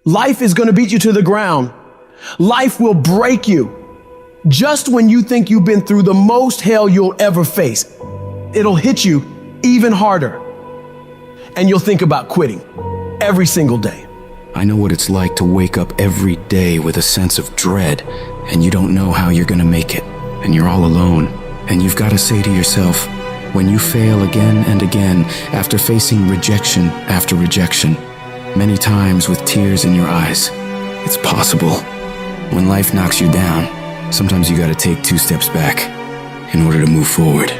Life is going to beat you to the ground. Life will break you. Just when you think you've been through the most hell you'll ever face, it'll hit you even harder. And you'll think about quitting every single day. I know what it's like to wake up every day with a sense of dread, and you don't know how you're gonna make it, and you're all alone. And you've got to say to yourself, when you fail again and again, after facing rejection after rejection, many times with tears in your eyes, it's possible. When life knocks you down, sometimes you gotta take 2 steps back in order to move forward.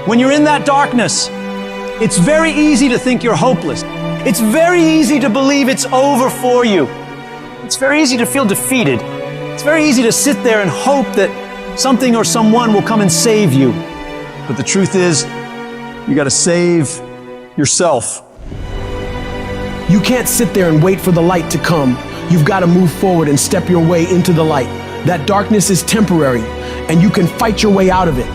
When you're in that darkness, it's very easy to think you're hopeless. It's very easy to believe it's over for you. It's very easy to feel defeated. It's very easy to sit there and hope that something or someone will come and save you. But the truth is, you gotta save yourself. You can't sit there and wait for the light to come. You've got to move forward and step your way into the light. That darkness is temporary, and you can fight your way out of it.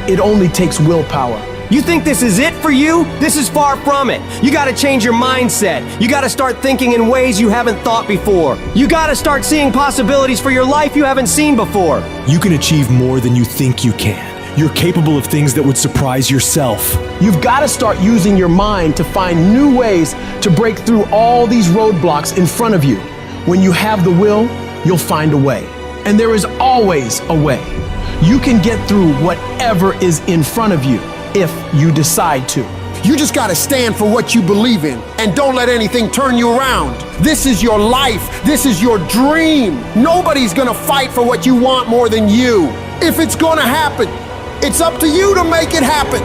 It only takes willpower. You think this is it for you? This is far from it. You gotta change your mindset. You gotta start thinking in ways you haven't thought before. You gotta start seeing possibilities for your life you haven't seen before. You can achieve more than you think you can. You're capable of things that would surprise yourself. You've got to start using your mind to find new ways to break through all these roadblocks in front of you. When you have the will, you'll find a way. And there is always a way. You can get through whatever is in front of you if you decide to. You just gotta stand for what you believe in and don't let anything turn you around. This is your life. This is your dream. Nobody's gonna fight for what you want more than you. If it's gonna happen, it's up to you to make it happen.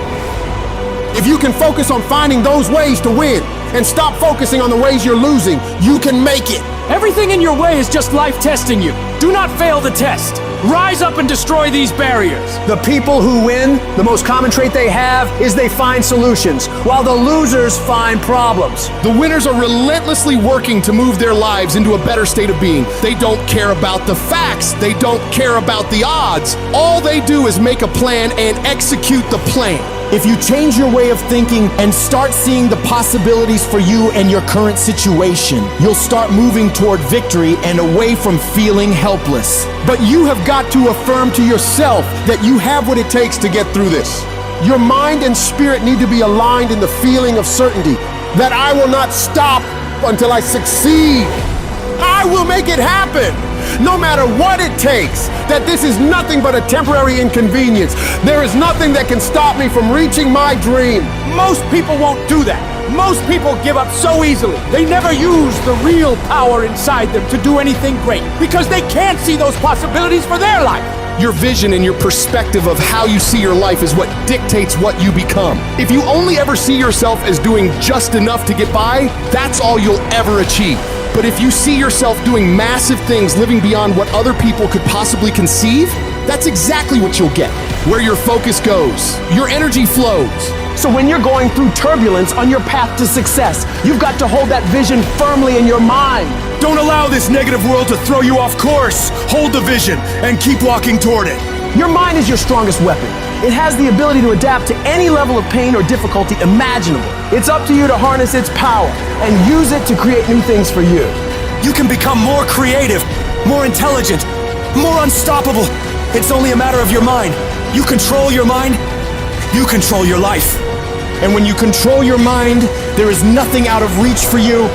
If you can focus on finding those ways to win and stop focusing on the ways you're losing, you can make it. Everything in your way is just life testing you. Do not fail the test. Rise up and destroy these barriers. The people who win, the most common trait they have is they find solutions, while the losers find problems. The winners are relentlessly working to move their lives into a better state of being. They don't care about the facts. They don't care about the odds. All they do is make a plan and execute the plan. If you change your way of thinking and start seeing the possibilities for you and your current situation, you'll start moving toward victory and away from feeling helpless. But you have got to affirm to yourself that you have what it takes to get through this. Your mind and spirit need to be aligned in the feeling of certainty that I will not stop until I succeed. I will make it happen, no matter what it takes, that this is nothing but a temporary inconvenience. There is nothing that can stop me from reaching my dream. Most people won't do that. Most people give up so easily. They never use the real power inside them to do anything great because they can't see those possibilities for their life. Your vision and your perspective of how you see your life is what dictates what you become. If you only ever see yourself as doing just enough to get by, that's all you'll ever achieve. But if you see yourself doing massive things, living beyond what other people could possibly conceive, that's exactly what you'll get. Where your focus goes, your energy flows. So when you're going through turbulence on your path to success, you've got to hold that vision firmly in your mind. Don't allow this negative world to throw you off course. Hold the vision and keep walking toward it. Your mind is your strongest weapon. It has the ability to adapt to any level of pain or difficulty imaginable. It's up to you to harness its power and use it to create new things for you. You can become more creative, more intelligent, more unstoppable. It's only a matter of your mind. You control your mind, you control your life. And when you control your mind, there is nothing out of reach for you.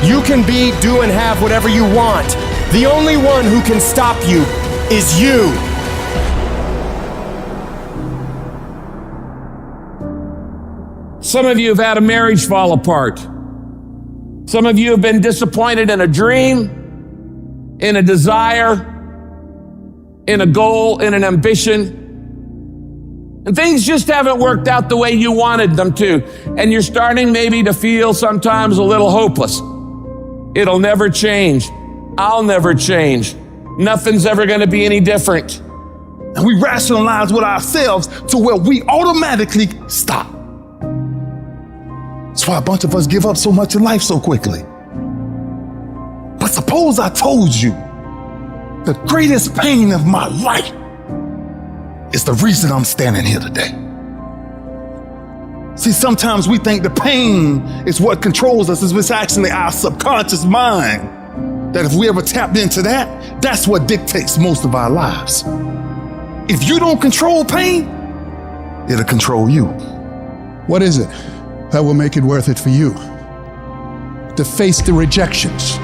You can be, do, and have whatever you want. The only one who can stop you is you. Some of you have had a marriage fall apart. Some of you have been disappointed in a dream, in a desire, in a goal, in an ambition. And things just haven't worked out the way you wanted them to. And you're starting maybe to feel sometimes a little hopeless. It'll never change. I'll never change. Nothing's ever going to be any different. And we rationalize with ourselves to where we automatically stop. That's why a bunch of us give up so much in life so quickly. But suppose I told you the greatest pain of my life is the reason I'm standing here today. See, sometimes we think the pain is what controls us. It's actually our subconscious mind that if we ever tapped into that, that's what dictates most of our lives. If you don't control pain, it'll control you. What is it that will make it worth it for you? To face the rejections,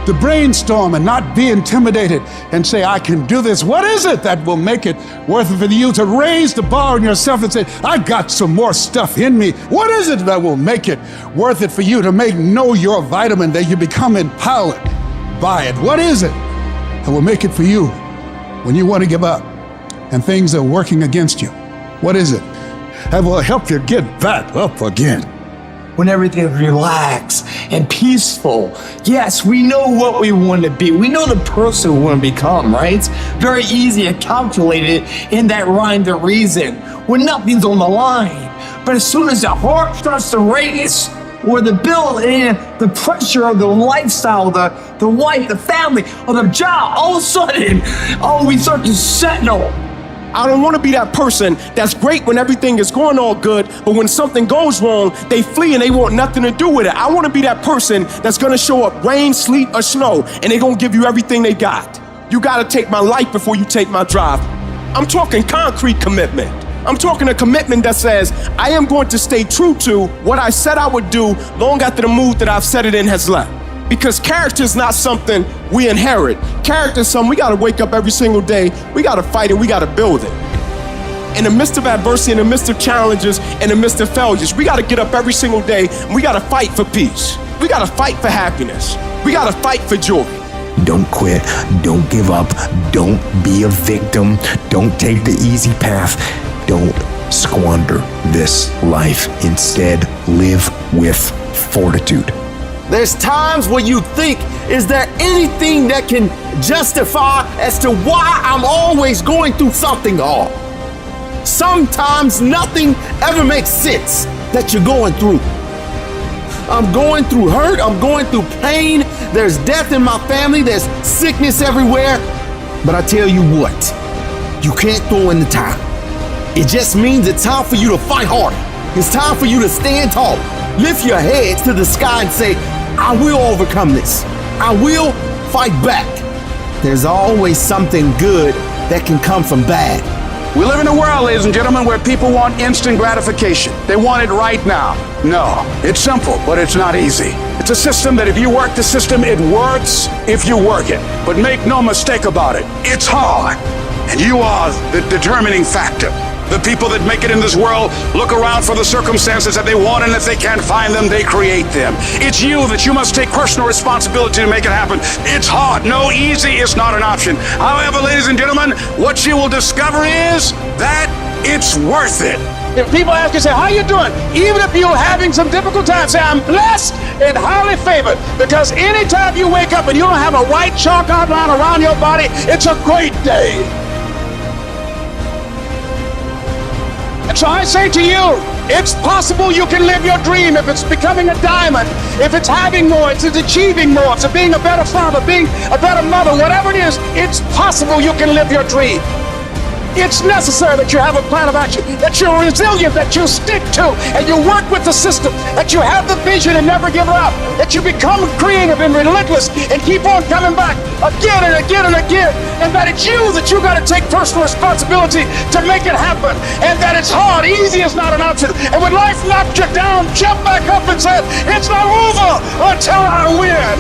to brainstorm and not be intimidated and say, I can do this. What is it that will make it worth it for you to raise the bar on yourself and say, I got some more stuff in me? What is it that will make it worth it for you to know your vitamin, that you become empowered by it? What is it that will make it for you when you want to give up and things are working against you? What is it that will help you get back up again? When everything's relaxed and peaceful. Yes, we know what we want to be. We know the person we want to become, right? It's very easy to calculate it in that rhyme to reason when nothing's on the line. But as soon as the heart starts to race, or the bill and the pressure of the lifestyle, the wife, the family, or the job, all of a sudden, we start to settle. I don't want to be that person that's great when everything is going all good, but when something goes wrong, they flee and they want nothing to do with it. I want to be that person that's going to show up rain, sleet, or snow, and they're going to give you everything they got. You got to take my life before you take my drive. I'm talking concrete commitment. I'm talking a commitment that says I am going to stay true to what I said I would do long after the mood that I've set it in has left. Because character is not something we inherit. Character is something we gotta wake up every single day, we gotta fight it, we gotta build it. In the midst of adversity, in the midst of challenges, in the midst of failures, we gotta get up every single day and we gotta fight for peace. We gotta fight for happiness. We gotta fight for joy. Don't quit, don't give up, don't be a victim, don't take the easy path, don't squander this life. Instead, live with fortitude. There's times where you think, is there anything that can justify as to why I'm always going through something hard? Sometimes nothing ever makes sense that you're going through. I'm going through hurt, I'm going through pain, there's death in my family, there's sickness everywhere. But I tell you what, you can't throw in the towel. It just means it's time for you to fight harder. It's time for you to stand tall. Lift your heads to the sky and say, I will overcome this. I will fight back. There's always something good that can come from bad. We live in a world, ladies and gentlemen, where people want instant gratification. They want it right now. No, it's simple, but it's not easy. It's a system that if you work the system, it works if you work it. But make no mistake about it, it's hard. And you are the determining factor. The people that make it in this world look around for the circumstances that they want, and if they can't find them, they create them. It's you that you must take personal responsibility to make it happen. It's hard. No, easy is not an option. However, ladies and gentlemen, what you will discover is that it's worth it. If people ask you, say, how you doing? Even if you're having some difficult times, say, I'm blessed and highly favored. Because anytime you wake up and you don't have a white chalk outline around your body, it's a great day. And so I say to you, it's possible you can live your dream if it's becoming a diamond, if it's having more, it's achieving more, it's being a better father, being a better mother, whatever it is, it's possible you can live your dream. It's necessary that you have a plan of action, that you're resilient, that you stick to, and you work with the system, that you have the vision and never give up, that you become creative and relentless and keep on coming back again and again and again, and that it's you that you got to take personal responsibility to make it happen, and that it's hard, easy is not an option, and when life knocks you down, jump back up and say, it's not over until I win.